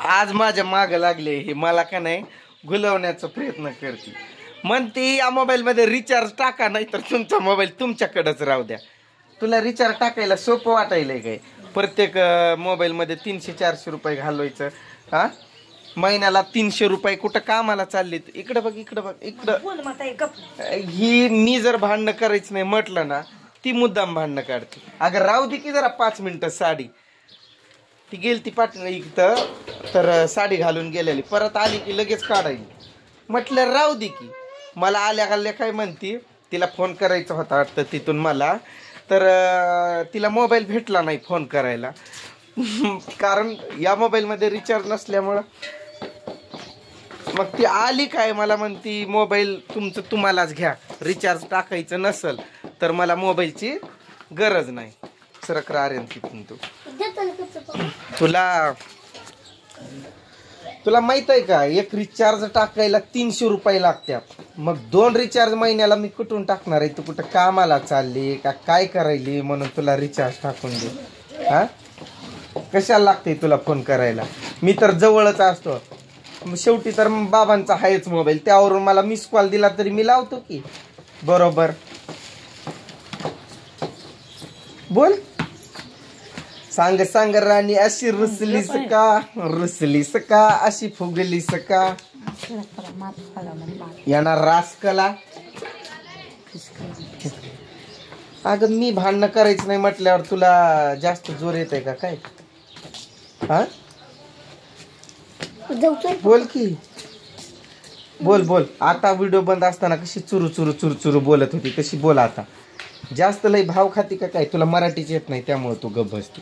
आज माझ्या माग लागले हे मला का नाही गुलवण्याचा प्रयत्न करते. म्हणते या मोबाईल मध्ये रिचार्ज टाका नाही तर तुमचा मोबाईल तुमच्याकडेच राहू द्या. तुला रिचार्ज टाकायला सोपं वाटायलंय काय? प्रत्येक मोबाईल मध्ये 300-400 रुपये घालवायचं. हा महिन्याला 300 रुपये कुठं कामाला चालले? इकडं बघ इकडं बघ इकडं. ही मी जर भांडणं करायचं नाही म्हटलं ना ती मुद्दाम भांडणं काढते. अगं राहू दे की जरा 5 मिनिटं साडी. ती गेली ती पाठीला इथं तर साडी घालून गेलेली परत आली की लगेच काढायली. म्हटलं राहू दे की. मला आल्या काय म्हणती तिला फोन करायचा होता वाटतं तिथून मला तर तिला मोबाईल भेटला नाही फोन करायला कारण या मोबाईलमध्ये रिचार्ज नसल्यामुळं. मग ती आली काय मला म्हणती मोबाईल तुमचं तुम्हालाच घ्या रिचार्ज टाकायचं नसल तर मला मोबाईलची गरज नाही. सरक आर्यन तिथून तू. तुला माहित आहे का एक रिचार्ज टाकायला 300 रुपये लागतात. मग 2 रिचार्ज महिन्याला मी कुठून टाकणार आहे? तू कुठं कामाला चालली का काय करायली म्हणून तुला रिचार्ज टाकून दे? हा कशाला लागते तुला फोन करायला? मी तर जवळच असतो. शेवटी तर बाबांचा आहेच मोबाईल त्यावरून मला मिस कॉल दिला तरी मी लावतो की बरोबर. बोल सांग सांग राणी अशी रुसलीस का अशी फुगलीस का येणार रासकला. अगं मी भांडणं करायचं नाही म्हटल्यावर तुला जास्त जोर येत आहे का काय? हा बोल की बोल. आता व्हिडिओ बंद असताना कशी चुरू बोलत होती तशी बोल आता. जास्त लय भाव खाती का काय? तुला मराठीच येत नाही त्यामुळे तू गप्प बसते.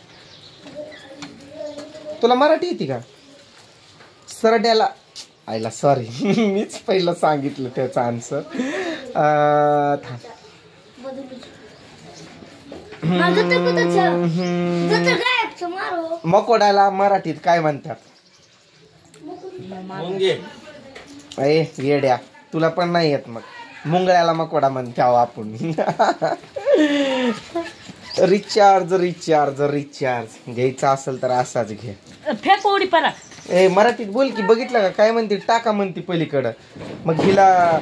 तुला मराठी येते का? सरड्याला आईला सॉरी मीच पहिलं सांगितलं त्याचा आन्सर. मकोडाला मराठीत काय म्हणतात? येड्या तुला पण नाही येत मग. मुंगळ्याला मकोडा म्हणते आपण. रिचार्ज घ्यायचा असेल तर असाच घे. फेकोडी परा ए मराठीत बोल की. बघितलं का काय म्हणते? टाका म्हणते पलीकडं. मग हिला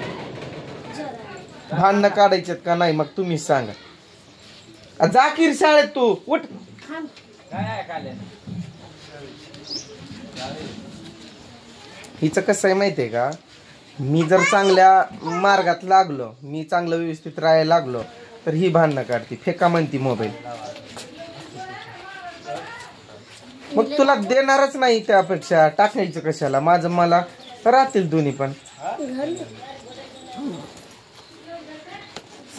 भांडणं काढायचेत का नाही मग तुम्हीच सांगा. जाकीर शाळेत तू उठ. हिचं कसं आहे माहितीये का? मी जर चांगल्या मार्गात लागलो मी चांगलं व्यवस्थित राहायला लागलो तर ही भांडणं काढते फेका म्हणती मोबाईल. मग तुला देणारच नाही त्यापेक्षा टाकायचं कशाला? माझं मला राहतील दोन्ही पण.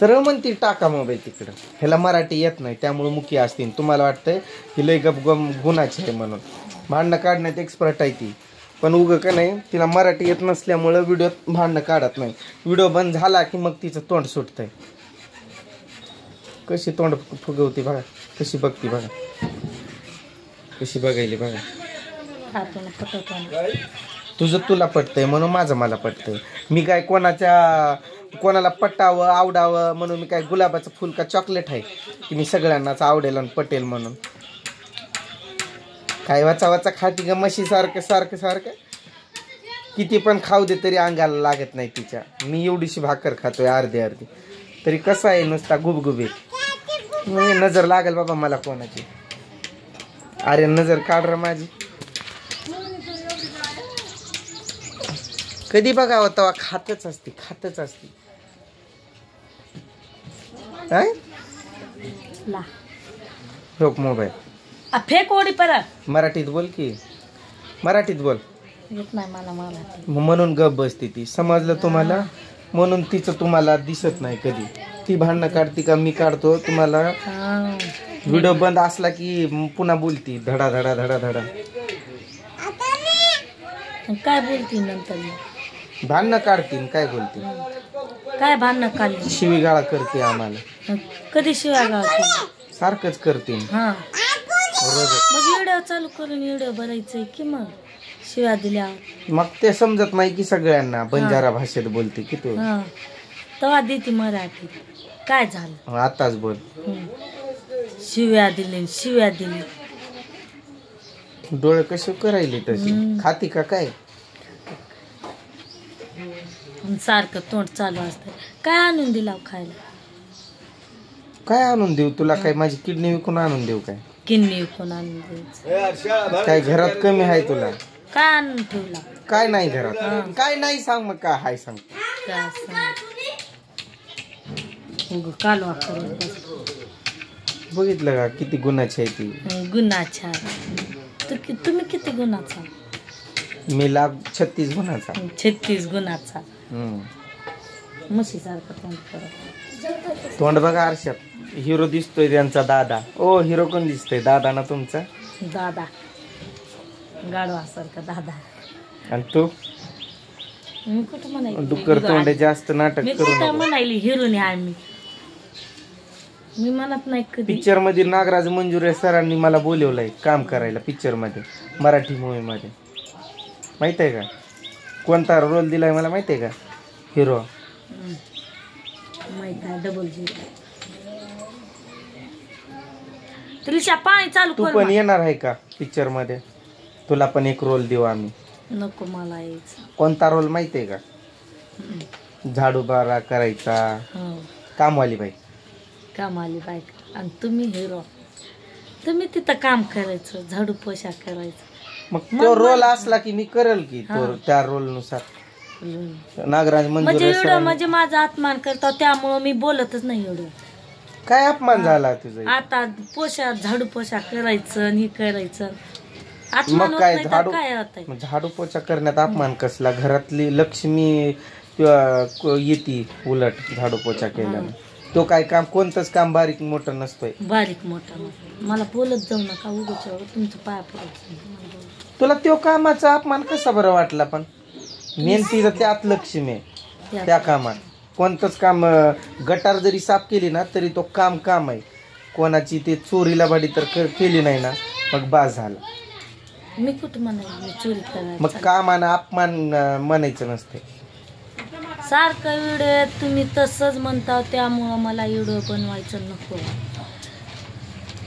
सरळ म्हणते टाका मोबाईल तिकडं. ह्याला मराठी येत नाही त्यामुळे मुकी असतील. तुम्हाला वाटतंय की लय गप गुणाची आहे म्हणून. भांडणं काढण्यात एक्सपर्ट आहे ती पण उगं का नाही तिला मराठी येत नसल्यामुळं व्हिडिओत भांडणं काढत नाही. व्हिडिओ बंद झाला की मग तिचं तोंड सुटतंय. कशी तोंड फुगवते बघा. कशी बघती बघा. कशी बघायली बघा. तुझं तुला पटतंय म्हणून माझं मला पटतंय. मी काय कोणाला पटावं आवडावं म्हणून मी काय गुलाबाचं फुल का चॉकलेट आहे की मी सगळ्यांनाच आवडेल आणि पटेल म्हणून? काय वाचा खाती का म्हशी सारखं किती पण खाऊ दे तरी अंगाला लागत नाही तिच्या. मी एवढीशी भाकर खातोय अर्धी तरी कसं आहे नुसता गुबगुबीत. नजर लागेल बाबा मला कोणाची. अरे नजर काढ र माझी. कधी बघावं तेव्हा खातच असते. काय मोबाईल फेकोडी परा मराठीत बोल की. मराठीत बोल. येत नाही मला मराठी म्हणून गप बसते ती. समजलं तुम्हाला? म्हणून तिचं तुम्हाला दिसत नाही कधी. ती भांडणं काढती का मी काढतो तुम्हाला? व्हिडिओ बंद असला की पुन्हा बोलती धडा. काय बोलती नंतर? भांडणं काढतील काय बोलते? काय भांडणं काढली? शिवीगाळा करते आम्हाला. कधी शिवीगाळा? सारखंच करते. हा मग व्हिडिओ चालू करून व्हिडिओ बनायचंय की मग शिव्या दिल्या. मग ते समजत नाही की सगळ्यांना बंजारा भाषेत बोलते की तू. तेव्हा देते मराठी. काय झालं आताच बोल. शिव्या दिली. डोळे कसे करायले तशी खाती का काय? सारखं तोंड चालू असतं. काय आणून दिला खायला? काय आणून देऊ तुला? काय माझी किडनी विकून आणून देऊ काय? किन्नी विकून आणून द्यायचं. काय घरात कमी आहे तुला? काय आणून ठेवला? काय नाही घरात? काय नाही सांग मग. काय हाय सांग. काय सांग. कालवा करून बस. बघितलं का किती गुणाची आहे ती? गुणाचा. तुम्ही किती गुणाचा? मी 36 गुणाचा. 36 गुणाचा. म्हशीसारखं तोंड करत. तोंड बघा आरशात. हिरो दिसतोय त्यांचा दादा. ओ हिरो कोण दिसतोय? दादा ना तुमचा? दादा गाढवासारखा दादा. आणि तू? मी कुठं म्हणायली डुक्कर तोंडे जास्त नाटक मी करू कुठं नका. म्हणायली हिरोने आम्ही. मी म्हणत नाही कधी. पिक्चर मध्ये नागराज मंजुरे सरांनी मला बोलवलंय काम करायला. पिक्चर मध्ये, मराठी मूवी मध्ये. माहित आहे का कोणता रोल दिलाय मला? माहित आहे का? हिरो. माहित आहे. डबल जी. त्रिशा पाणी चालू तू कर. पण येणार आहे का पिक्चर मध्ये? तुला पण एक रोल देऊ आम्ही. नको मला यायचं. कोणता रोल माहित आहे का? झाडू बारा करायचा. कामवाली बाई. कामाली बायका. आणि तुम्ही हिरो. तुम्ही तिथं काम करायचं, झाडू पोछा करायचं. मग तो रोल असला की मी करेल की तो त्या रोल नुसार. नागराज म्हणजे मंजुरे एवढं सरांनी. म्हणजे माझा अपमान करता त्यामुळं मी बोलतच नाही एवढं. काय अपमान झाला तुझा? आता पोछा झाडू पोछा करायचं आणि हे करायचं. अपमान मग होत काय नाही तर झाडू काय होतंय? झाडू पोछा करण्यात अपमान कसला? घरातली लक्ष्मी येते उलट झाडू पोछा केल्यानं. तो काय काम कोणतंच काम बारीक मोठं नसतोय. बारीक मोठा मला बोलत जाऊ नका. उगाच तुमचं पाया पडत. तुला त्यो कामाचा अपमान कसा बरं वाटला? पण मेहनती त्यात लक्ष्मी आहे त्या कामात. कोणतंच काम गटार जरी साफ केली ना तरी तो काम आहे. कोणाची ते चोरीला बाडी तर केली नाही ना मग बास झाला. मी कुठं म्हणाली चोरी करायचं? मग कामानं अपमान म्हणायचं नसते. सारखं व्हिडिओ तुम्ही तसंच म्हणता त्यामुळं मला व्हिडिओ बनवायचं नको.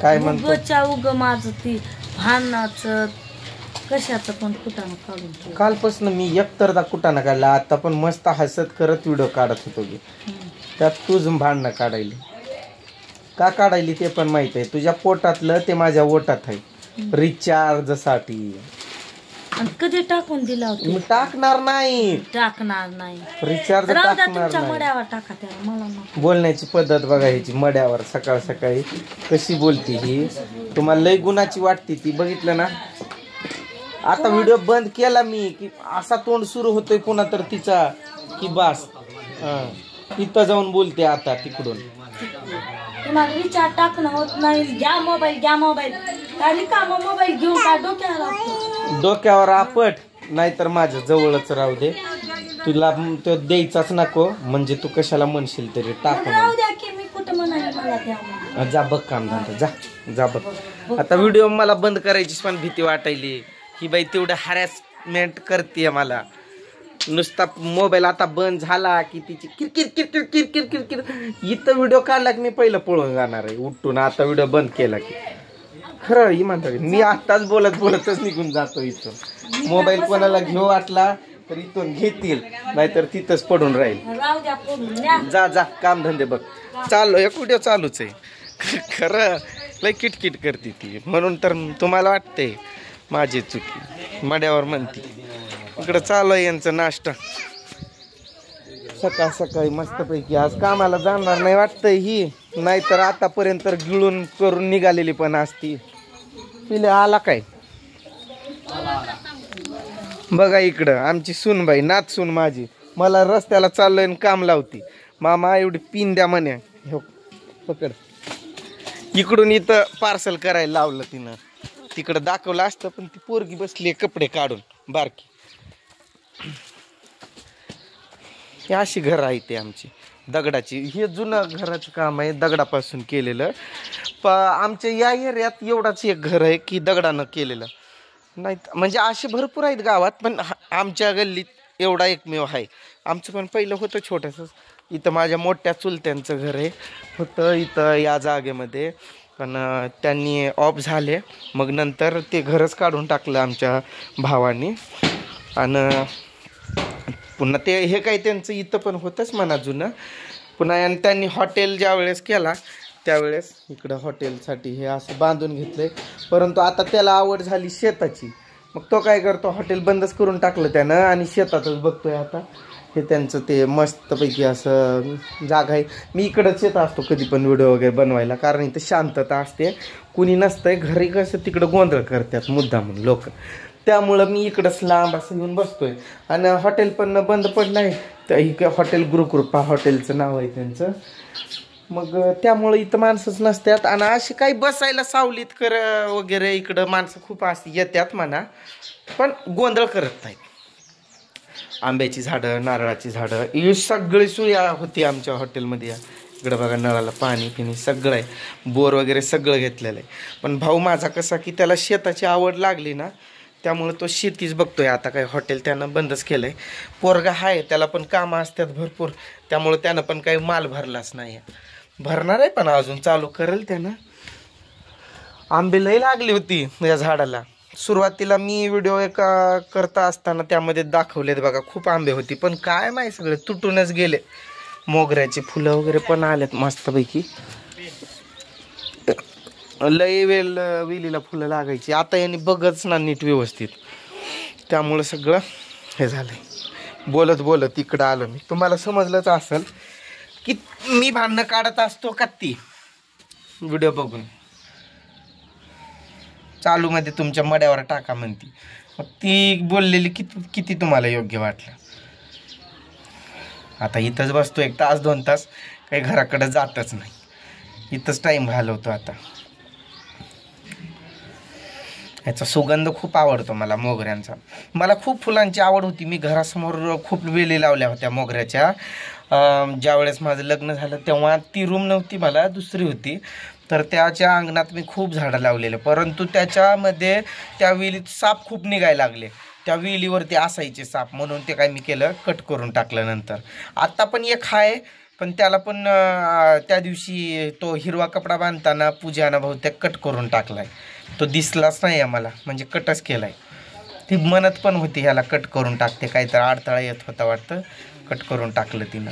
काय म्हणतो? उग माझं ती भांडणाचं कशाचं पण कुटाणं काढून ठेव. कालपासून मी एकतरदा कुटाणा काढला. आता पण मस्त हसत करत व्हिडिओ काढत होतो की त्यात तुझ भांडणं काढायली. का काढायली ते पण माहित आहे. तुझ्या पोटातलं ते माझ्या ओटात आहे. रिचार्जसाठी. आणि कधी टाकून दिला होता? मी टाकणार नाही. टाकणार नाही. रिचार्ज टाकणार तुमच्या नाही. मड्यावर टाका त्याला. मला नको. बोलण्याची पद्धत बघा ह्याची. मड्यावर सकाळ सकाळी कशी बोलती ही. तुम्हाला लय गुणाची वाटते ती. बघितलं ना. आता व्हिडिओ बंद केला मी की असा तोंड सुरू होतोय पुन्हा तर तिचा की बास इथं जाऊन बोलते आता तिकडून. तुम्हाला रिचार्ज टाकणं होत नाही. घ्या मोबाईल. काय काम मोबाईल घेऊन काय डोक्यावर आपट. नाहीतर माझ्या जवळच राहू दे. तुला तो द्यायचाच नको. म्हणजे तू कशाला म्हणशील तरी टाक. राहू द्या की मी कुठं म्हणाले मला द्या. जा बघ काम धंदा. जा बघ. आता व्हिडिओ मला बंद करायची पण भीती वाटायली. ही बाई तेवढं हॅरॅसमेंट करते मला. नुसता मोबाईल आता बंद झाला की तिची किरकिर किरकिर किरकिर किरकिर. इथं व्हिडिओ काढला की मी पहिलं पळून जाणार आहे उठून. आता व्हिडिओ बंद केला की खरं इमानदार मी आताच बोलतच निघून जातो इथून. मोबाईल कोणाला घेऊ वाटला तर इथून घेतील नाहीतर तिथंच पडून राहील. जा काम धंदे बघ. चालू एक व्हिडिओ चालूच आहे. खरं लय किटकिट करते ती. म्हणून तर तुम्हाला वाटतंय माझी चुकी. मड्यावर म्हणते. इकडं चालू आहे यांचं नाश्ता. सकाळ सकाळी मस्तपैकी. आज कामाला जाणार नाही वाटतंय ही. नाहीतर आतापर्यंत गिळून करून निघालेली पण असती. पिले आला काय बघा इकडं आमची सूनबाई. नात सून माझी. मला रस्त्याला चाललोय आणि काम लावती. मामा एवढी पिन द्या म्हणे. हो पकड. इकडून इथं पार्सल करायला लावलं तिनं. तिकडं दाखवलं असतं पण ती पोरगी बसली कपडे काढून बारकी. ही अशी घर आहे ते आमची दगडाची. हे जुनं घराचं काम आहे दगडापासून केलेलं. आमच्या या एरियात एवढाच एक घर आहे की दगडानं केलेलं नाही. म्हणजे असे भरपूर आहेत गावात पण आमच्या गल्लीत एवढा एकमेव आहे. आमचं पण पहिलं होतं छोटंसं. इथं माझ्या मोठ्या चुलत्यांचं घर आहे होतं इथं या जागेमध्ये. पण त्यांनी ऑफ झाले. मग नंतर ते घरच काढून टाकलं आमच्या भावाने. आणि पुन्हा ते हे काही त्यांचं इथं पण होतंच म्हणा जुनं. पुन्हा आणि त्यांनी हॉटेल ज्या वेळेस केला त्यावेळेस इकडं हॉटेलसाठी हे असं बांधून घेतलंय. परंतु आता त्याला आवड झाली शेताची. मग तो काय करतो, हॉटेल बंदच करून टाकलं त्यानं आणि शेतातच बघतोय आता. हे त्यांचं ते मस्तपैकी असं जागा आहे. मी इकडंच येत असतो कधी पण व्हिडिओ वगैरे बनवायला, कारण इथं शांतता असते, कुणी नसतंय. घरी कसं तिकडं गोंधळ करतात मुद्दा म्हणून लोक, त्यामुळं मी इकडंच लांब असं येऊन बसतोय. आणि हॉटेल पण बंद पडलं आहे. तर ही हॉटेल गुरुकृपा हॉटेलचं नाव आहे त्यांचं. मग त्यामुळं इथं माणसंच नसतात. आणि अशी काही बसायला सावलीत कर वगैरे इकडं माणसं खूप अशी येतात म्हणा, पण गोंधळ करत नाहीत. आंब्याची झाडं, नारळाची झाडं, ही सगळी सोय होती आमच्या हॉटेलमध्ये. इकडं बघा नळाला पाणी पिणी सगळं आहे, बोर वगैरे सगळं घेतलेलं आहे. पण भाऊ माझा कसा की त्याला शेताची आवड लागली ना, त्यामुळे तो शेतीच बघतोय. आता काय हॉटेल त्यानं बंदच केलंय. पोरगा आहे, त्याला पण कामं असतात भरपूर, त्यामुळे त्यानं पण काही माल भरलाच नाही. भरणार आहे पण अजून चालू करेल त्यानं. आंबे लई लागली होती या झाडाला. सुरुवातीला मी व्हिडिओ करता असताना त्यामध्ये दाखवलेत बघा, खूप आंबे होती. पण काय माहिती सगळे तुटूनच गेले. मोगऱ्याची फुलं वगैरे पण आलेत मस्तपैकी. लई वेलीला फुलं लागायची. आता यांनी बघच ना नीट व्यवस्थित, त्यामुळं सगळं हे झालंय. बोलत बोलत इकडं आलो मी. तुम्हाला समजलंच असेल की मी भांडणं काढत असतो का ती व्हिडिओ बघून. चालूमध्ये तुमच्या मड्यावर टाका म्हणती. मग ती बोललेली किती तुम्हाला योग्य वाटलं. आता इथंच बसतो 1 तास 2 तास, काही घराकडे जातच नाही, इथंच टाईम घालवतो. आता याचा सुगंध खूप आवडतो मला मोगऱ्यांचा. मला खूप फुलांची आवड होती. मी घरासमोर खूप वेली लावल्या होत्या मोगऱ्याच्या. ज्यावेळेस माझं लग्न झालं तेव्हा ती रूम नव्हती, मला दुसरी होती. तर त्याच्या अंगणात मी खूप झाडं लावलेलं. परंतु त्याच्यामध्ये त्या वेलीत साप खूप निघायला लागले. त्या वेलीवरती असायचे साप, म्हणून ते काय मी केलं, कट करून टाकलं. नंतर आत्ता पण एक आहे, पण त्याला पण त्या दिवशी तो हिरवा कपडा बांधताना पूजानं बहुतेक कट करून टाकलाय. तो दिसलाच नाही आम्हाला, म्हणजे कटच केलाय. ती म्हणत पण होती ह्याला कट करून टाकते, काहीतरी अडथळा येत होता वाटतं, कट करून टाकलं तिनं.